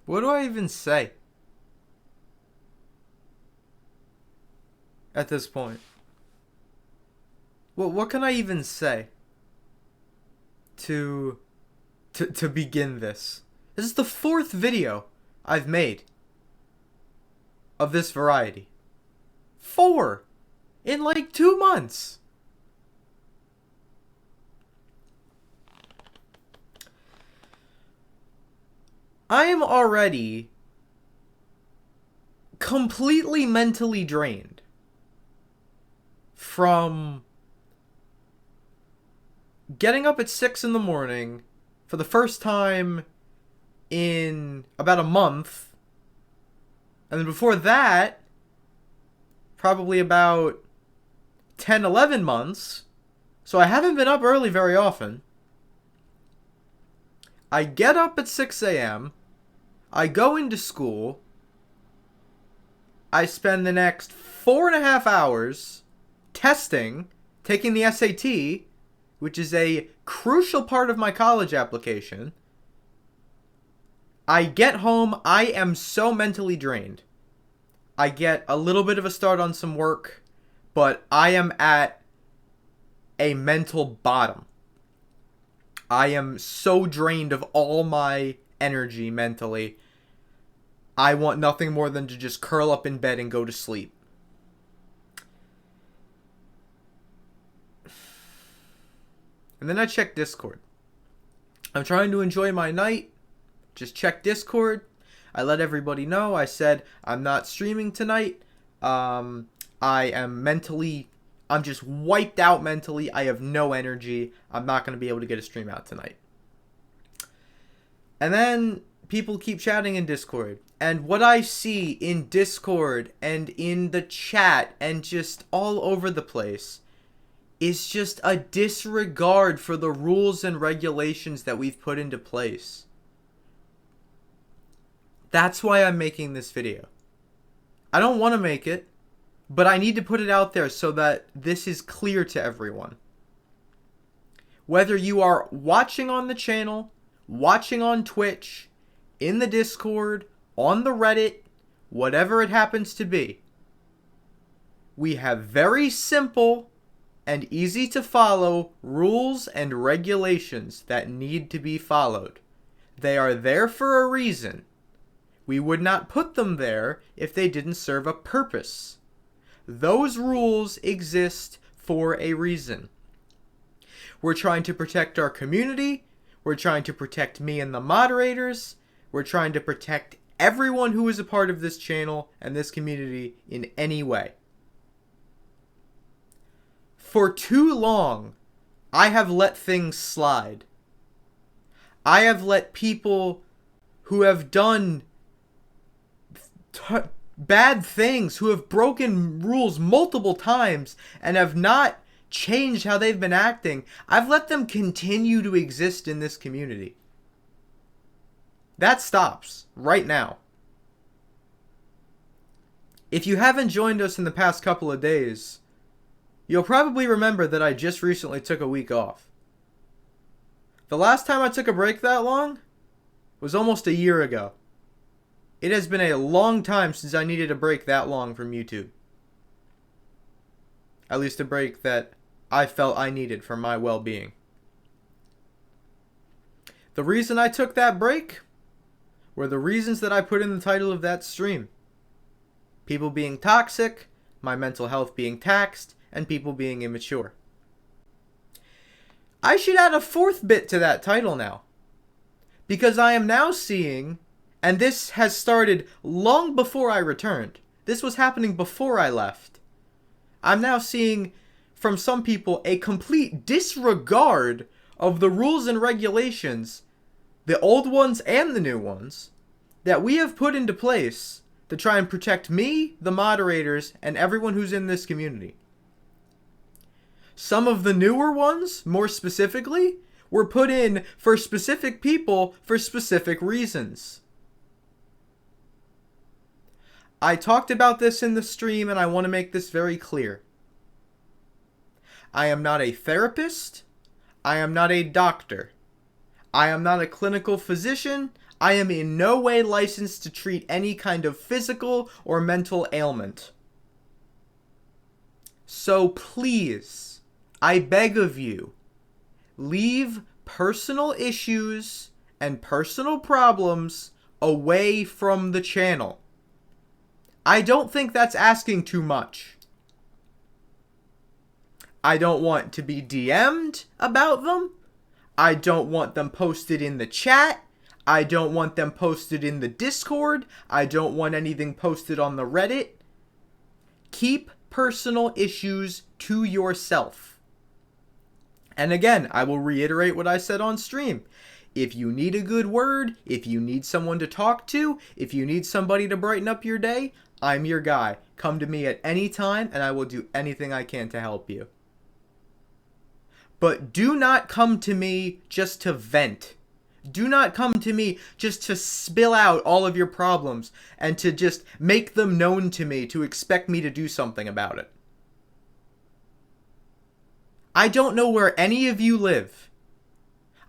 What do I even say at this point? What can I even say to to begin this? This is the fourth video I've made of this variety. Four in like 2 months. I am already completely mentally drained from getting up at 6 in the morning for the first time in about a month. And then before that, probably about 10, 11 months. So I haven't been up early very often. I get up at 6 a.m. I go into school. I spend the next 4.5 hours testing, taking the SAT, which is a crucial part of my college application. I get home, I am so mentally drained. I get a little bit of a start on some work, but I am at a mental bottom. I am so drained of all my energy mentally. I want nothing more than to just curl up in bed and go to sleep. And then I check Discord. I'm trying to enjoy my night. Just check Discord. I let everybody know. I said I'm not streaming tonight. I'm just wiped out mentally. I have no energy. I'm not going to be able to get a stream out tonight. And then people keep chatting in Discord. And what I see in Discord and in the chat and just all over the place is just a disregard for the rules and regulations that we've put into place. That's why I'm making this video. I don't want to make it, but I need to put it out there so that this is clear to everyone. Whether you are watching on the channel, watching on Twitch, in the Discord, on the Reddit, whatever it happens to be, we have very simple and easy to follow rules and regulations that need to be followed. They are there for a reason. We would not put them there if they didn't serve a purpose. Those rules exist for a reason. We're trying to protect our community. We're trying to protect me and the moderators. We're trying to protect everyone who is a part of this channel and this community in any way. For too long, I have let things slide. I have let people who have done bad things, who have broken rules multiple times and have not changed how they've been acting, I've let them continue to exist in this community. That stops right now. If you haven't joined us in the past couple of days, you'll probably remember that I just recently took a week off. The last time I took a break that long was almost a year ago. It has been a long time since I needed a break that long from YouTube. At least a break that I felt I needed for my well-being. The reason I took that break were the reasons that I put in the title of that stream. People being toxic, my mental health being taxed, and people being immature. I should add a fourth bit to that title now. Because I am now seeing, and this has started long before I returned. This was happening before I left. I'm now seeing from some people a complete disregard of the rules and regulations, the old ones and the new ones, that we have put into place to try and protect me, the moderators, and everyone who's in this community. Some of the newer ones, more specifically, were put in for specific people for specific reasons. I talked about this in the stream and I want to make this very clear. I am not a therapist. I am not a doctor. I am not a clinical physician. I am in no way licensed to treat any kind of physical or mental ailment. So please, I beg of you, leave personal issues and personal problems away from the channel. I don't think that's asking too much. I don't want to be DM'd about them. I don't want them posted in the chat. I don't want them posted in the Discord. I don't want anything posted on the Reddit. Keep personal issues to yourself. And again, I will reiterate what I said on stream. If you need a good word, if you need someone to talk to, if you need somebody to brighten up your day, I'm your guy. Come to me at any time and I will do anything I can to help you. But do not come to me just to vent. Do not come to me just to spill out all of your problems and to just make them known to me to expect me to do something about it. I don't know where any of you live.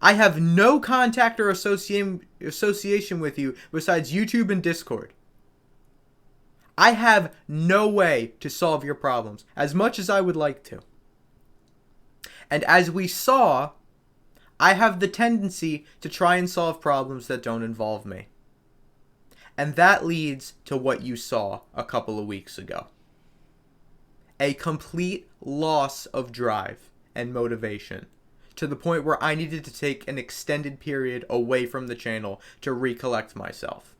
I have no contact or association with you besides YouTube and Discord. I have no way to solve your problems, as much as I would like to. And as we saw, I have the tendency to try and solve problems that don't involve me. And that leads to what you saw a couple of weeks ago. A complete loss of drive and motivation, to the point where I needed to take an extended period away from the channel to recollect myself.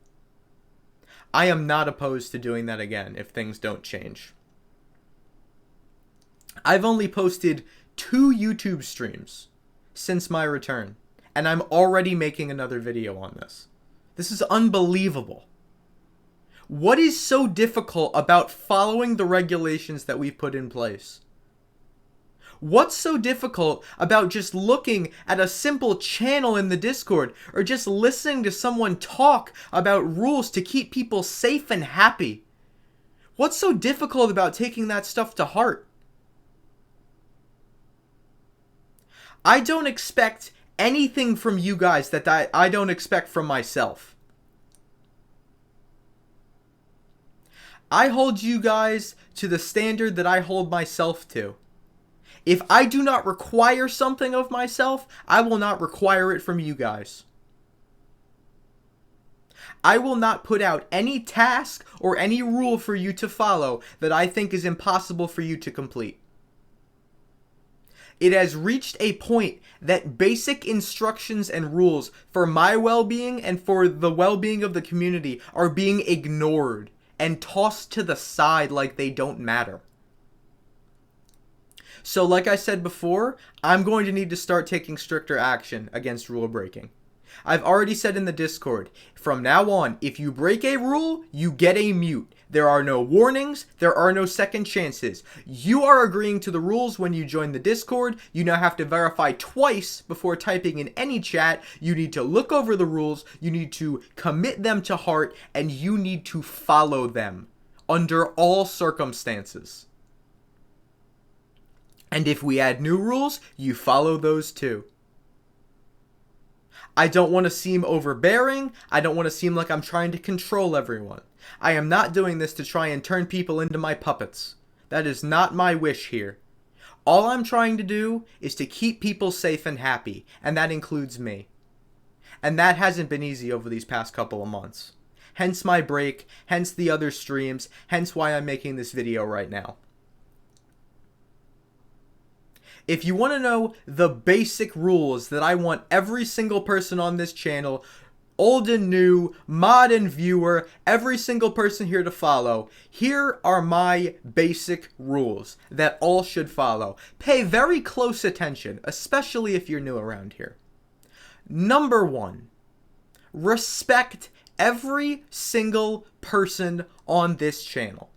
I am not opposed to doing that again if things don't change. I've only posted 2 YouTube streams since my return, and I'm already making another video on this. This is unbelievable. What is so difficult about following the regulations that we've put in place? What's so difficult about just looking at a simple channel in the Discord or just listening to someone talk about rules to keep people safe and happy? What's so difficult about taking that stuff to heart? I don't expect anything from you guys that I don't expect from myself. I hold you guys to the standard that I hold myself to. If I do not require something of myself, I will not require it from you guys. I will not put out any task or any rule for you to follow that I think is impossible for you to complete. It has reached a point that basic instructions and rules for my well-being and for the well-being of the community are being ignored and tossed to the side like they don't matter. So like I said before, I'm going to need to start taking stricter action against rule breaking. I've already said in the Discord, from now on, if you break a rule, you get a mute. There are no warnings, there are no second chances. You are agreeing to the rules when you join the Discord. You now have to verify twice before typing in any chat. You need to look over the rules, you need to commit them to heart, and you need to follow them under all circumstances. And if we add new rules, you follow those too. I don't want to seem overbearing. I don't want to seem like I'm trying to control everyone. I am not doing this to try and turn people into my puppets. That is not my wish here. All I'm trying to do is to keep people safe and happy, and that includes me. And that hasn't been easy over these past couple of months. Hence my break, hence the other streams, hence why I'm making this video right now. If you want to know the basic rules that I want every single person on this channel, old and new, mod and viewer, every single person here to follow, here are my basic rules that all should follow. Pay very close attention, especially if you're new around here. Number 1, respect every single person on this channel,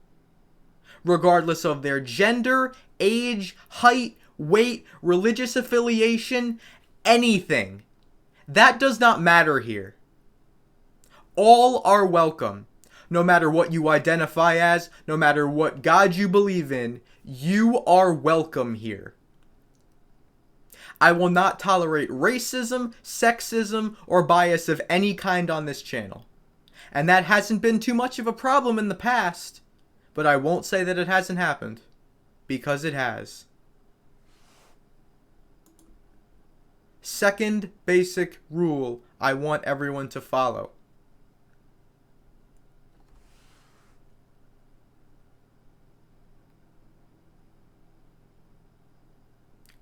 regardless of their gender, age, height, weight, religious affiliation, anything. That does not matter here. All are welcome. No matter what you identify as, no matter what God you believe in, you are welcome here. I will not tolerate racism, sexism, or bias of any kind on this channel. And that hasn't been too much of a problem in the past, but I won't say that it hasn't happened, because it has. Second basic rule I want everyone to follow.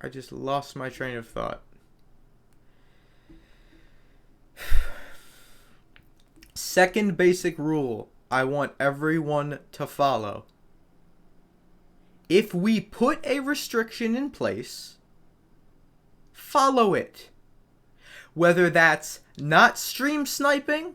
I just lost my train of thought. Second basic rule I want everyone to follow. If we put a restriction in place, follow it. Whether that's not stream sniping,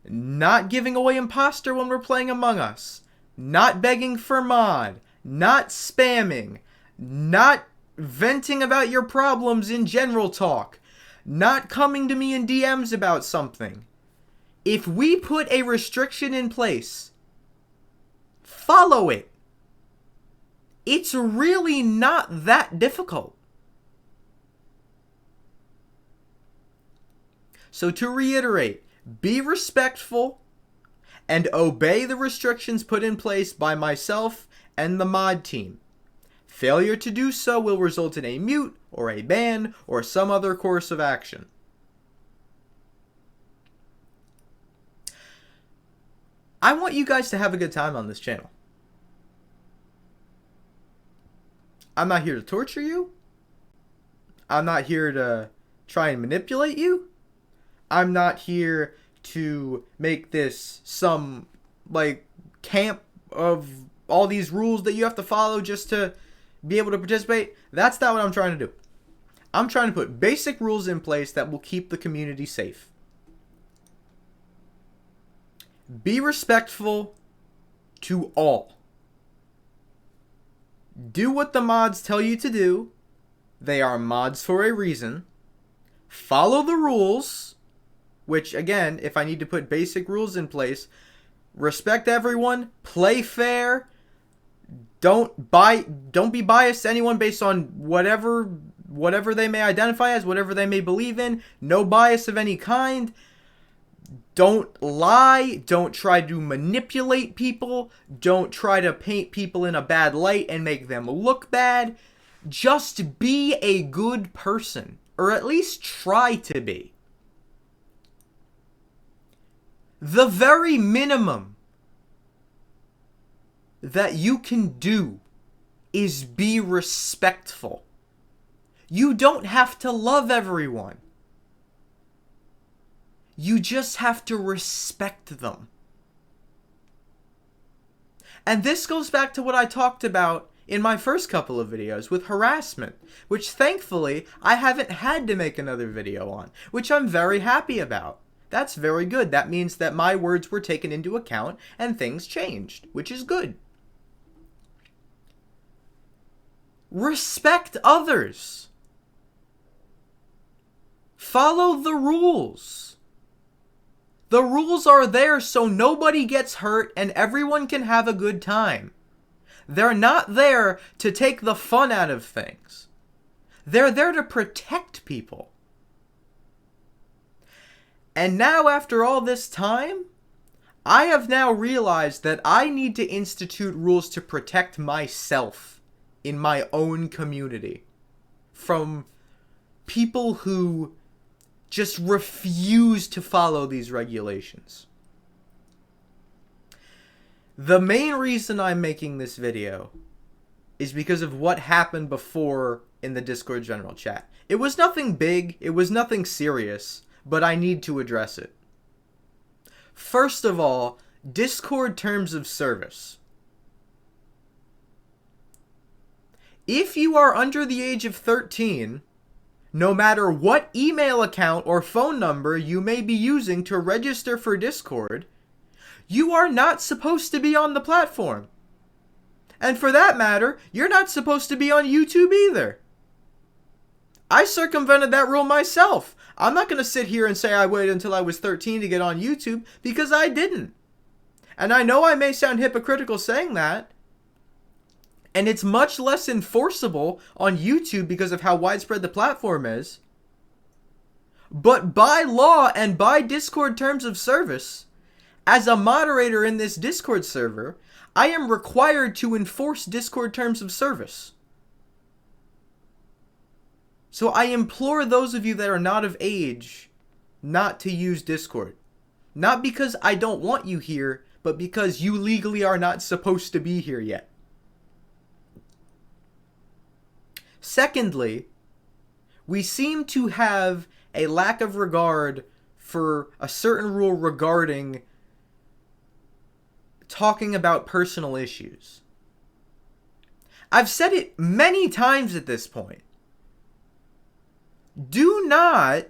not giving away imposter when we're playing Among Us, not begging for mod, not spamming, not venting about your problems in general talk, not coming to me in DMs about something. If we put a restriction in place, follow it. It's really not that difficult. So to reiterate, be respectful and obey the restrictions put in place by myself and the mod team. Failure to do so will result in a mute or a ban or some other course of action. I want you guys to have a good time on this channel. I'm not here to torture you. I'm not here to try and manipulate you. I'm not here to make this some, camp of all these rules that you have to follow just to be able to participate. That's not what I'm trying to do. I'm trying to put basic rules in place that will keep the community safe. Be respectful to all. Do what the mods tell you to do. They are mods for a reason. Follow the rules, which again, if I need to put basic rules in place, respect everyone, play fair, don't be biased to anyone based on whatever they may identify as, whatever they may believe in. No bias of any kind. Don't lie. Don't try to manipulate people. Don't try to paint people in a bad light and make them look bad. Just be a good person, or at least try to be. The very minimum that you can do is be respectful. You don't have to love everyone. You just have to respect them. And this goes back to what I talked about in my first couple of videos with harassment, which thankfully I haven't had to make another video on, which I'm very happy about. That's very good. That means that my words were taken into account and things changed, which is good. Respect others. Follow the rules. The rules are there so nobody gets hurt and everyone can have a good time. They're not there to take the fun out of things. They're there to protect people. And now, after all this time, I have now realized that I need to institute rules to protect myself in my own community from people who just refuse to follow these regulations. The main reason I'm making this video is because of what happened before in the Discord general chat. It was nothing big, it was nothing serious, but I need to address it. First of all, Discord terms of service. If you are under the age of 13, no matter what email account or phone number you may be using to register for Discord, you are not supposed to be on the platform. And for that matter, you're not supposed to be on YouTube either. I circumvented that rule myself. I'm not going to sit here and say I waited until I was 13 to get on YouTube, because I didn't. And I know I may sound hypocritical saying that. And it's much less enforceable on YouTube because of how widespread the platform is. But by law and by Discord terms of service, as a moderator in this Discord server, I am required to enforce Discord terms of service. So I implore those of you that are not of age not to use Discord. Not because I don't want you here, but because you legally are not supposed to be here yet. Secondly, we seem to have a lack of regard for a certain rule regarding talking about personal issues. I've said it many times at this point. Do not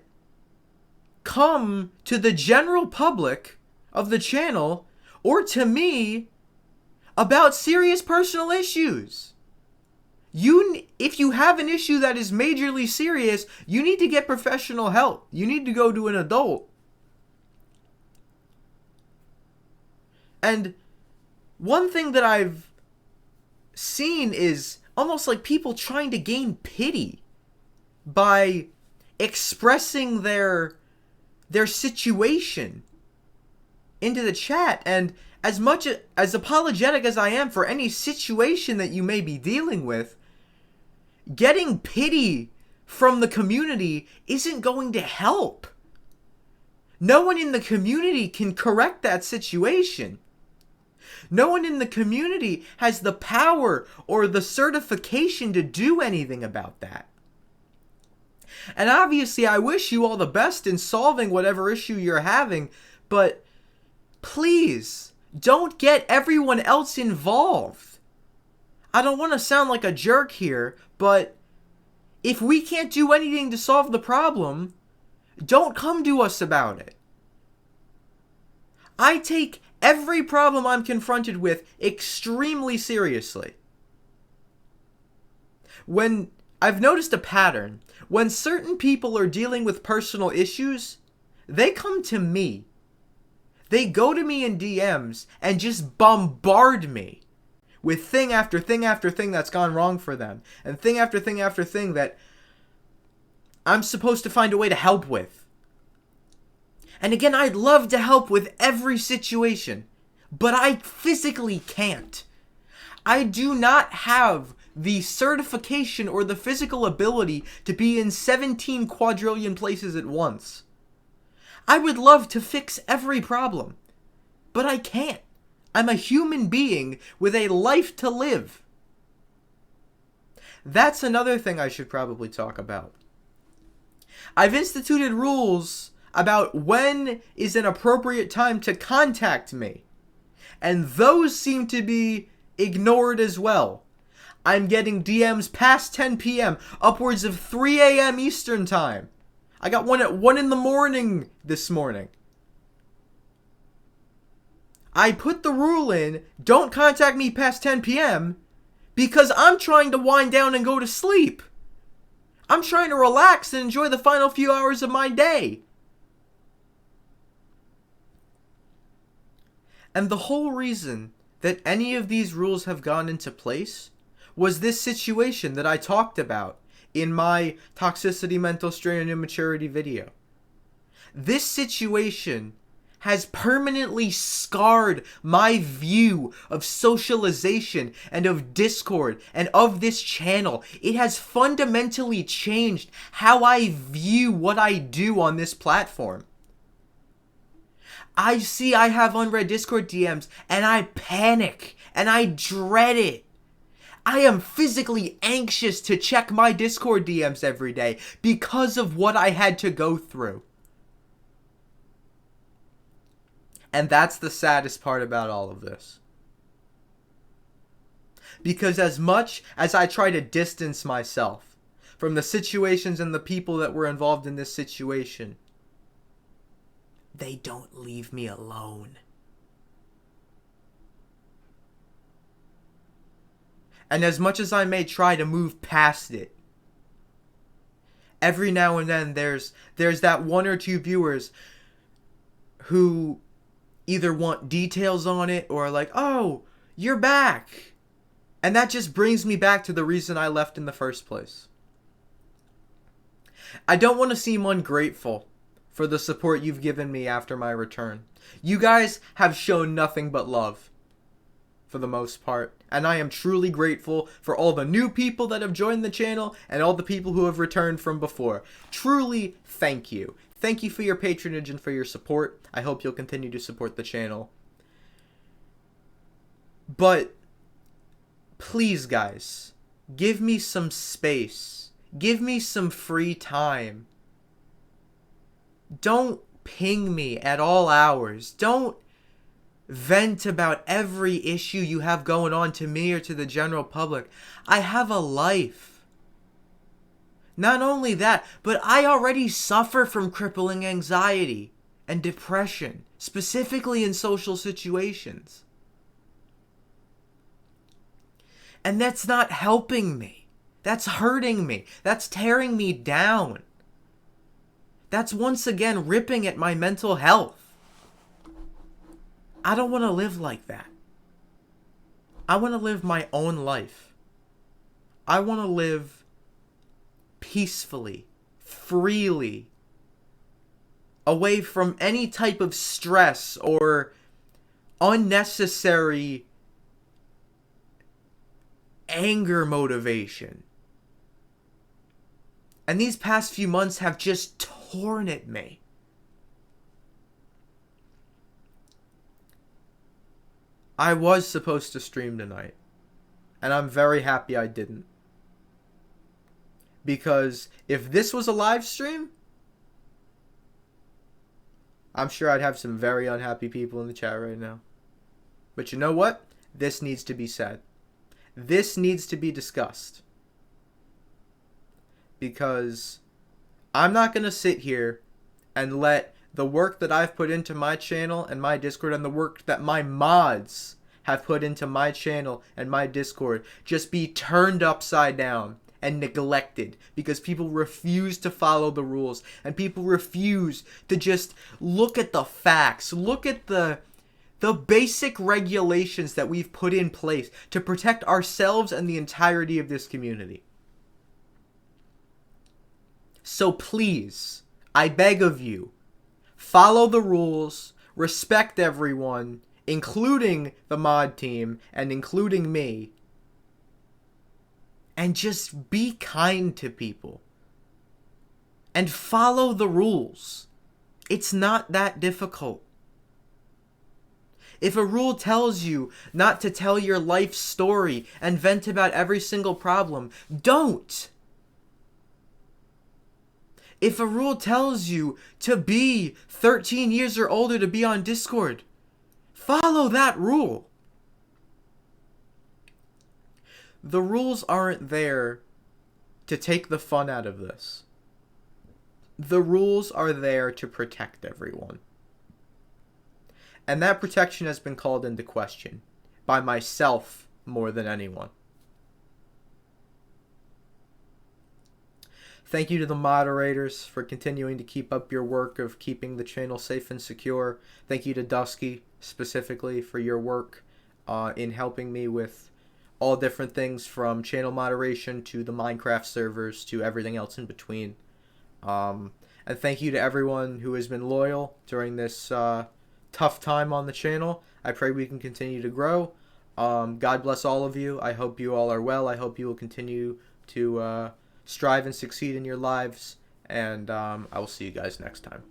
come to the general public of the channel or to me about serious personal issues. If you have an issue that is majorly serious, you need to get professional help. You need to go to an adult. And one thing that I've seen is almost like people trying to gain pity by expressing their situation into the chat. And as much as apologetic as I am for any situation that you may be dealing with, getting pity from the community isn't going to help. No one in the community can correct that situation. No one in the community has the power or the certification to do anything about that. And obviously, I wish you all the best in solving whatever issue you're having, but please, don't get everyone else involved. I don't want to sound like a jerk here, but if we can't do anything to solve the problem, don't come to us about it. I take every problem I'm confronted with extremely seriously. When I've noticed a pattern, when certain people are dealing with personal issues, they come to me. They go to me in DMs and just bombard me with thing after thing after thing that's gone wrong for them, and thing after thing after thing that I'm supposed to find a way to help with. And again, I'd love to help with every situation, but I physically can't. I do not have the certification or the physical ability to be in 17 quadrillion places at once. I would love to fix every problem, but I can't. I'm a human being with a life to live. That's another thing I should probably talk about. I've instituted rules about when is an appropriate time to contact me, and those seem to be ignored as well. I'm getting DMs past 10 p.m., upwards of 3 a.m. Eastern time. I got one at 1 in the morning this morning. I put the rule in, don't contact me past 10 p.m. because I'm trying to wind down and go to sleep. I'm trying to relax and enjoy the final few hours of my day. And the whole reason that any of these rules have gone into place was this situation that I talked about in my Toxicity, Mental Strain, and Immaturity video. This situation has permanently scarred my view of socialization and of Discord and of this channel. It has fundamentally changed how I view what I do on this platform. I see I have unread Discord DMs and I panic and I dread it. I am physically anxious to check my Discord DMs every day because of what I had to go through. And that's the saddest part about all of this. Because as much as I try to distance myself from the situations and the people that were involved in this situation, they don't leave me alone. And as much as I may try to move past it, every now and then there's that one or two viewers who either want details on it or like, oh, you're back. And that just brings me back to the reason I left in the first place. I don't want to seem ungrateful for the support you've given me after my return. You guys have shown nothing but love, for the most part. And I am truly grateful for all the new people that have joined the channel and all the people who have returned from before. Truly, thank you. Thank you for your patronage and for your support. I hope you'll continue to support the channel. But please, guys, give me some space. Give me some free time. Don't ping me at all hours. Don't vent about every issue you have going on to me or to the general public. I have a life. Not only that, but I already suffer from crippling anxiety and depression, specifically in social situations. And that's not helping me. That's hurting me. That's tearing me down. That's once again ripping at my mental health. I don't want to live like that. I want to live my own life. I want to live peacefully, freely, away from any type of stress or unnecessary anger motivation. And these past few months have just torn at me. I was supposed to stream tonight, and I'm very happy I didn't. Because if this was a live stream, I'm sure I'd have some very unhappy people in the chat right now. But you know what? This needs to be said. This needs to be discussed. Because I'm not going to sit here and let the work that I've put into my channel and my Discord and the work that my mods have put into my channel and my Discord just be turned upside down and neglected because people refuse to follow the rules and people refuse to just look at the facts, look at the basic regulations that we've put in place to protect ourselves and the entirety of this community. So please, I beg of you, follow the rules, respect everyone, including the mod team and including me, and just be kind to people. And follow the rules. It's not that difficult. If a rule tells you not to tell your life story and vent about every single problem, don't. If a rule tells you to be 13 years or older to be on Discord, follow that rule. The rules aren't there to take the fun out of this. The rules are there to protect everyone. And that protection has been called into question by myself more than anyone. Thank you to the moderators for continuing to keep up your work of keeping the channel safe and secure. Thank you to Dusky specifically for your work in helping me with all different things from channel moderation to the Minecraft servers to everything else in between. And thank you to everyone who has been loyal during this tough time on the channel. I pray we can continue to grow. God bless all of you. I hope you all are well. I hope you will continue to strive and succeed in your lives, and I will see you guys next time.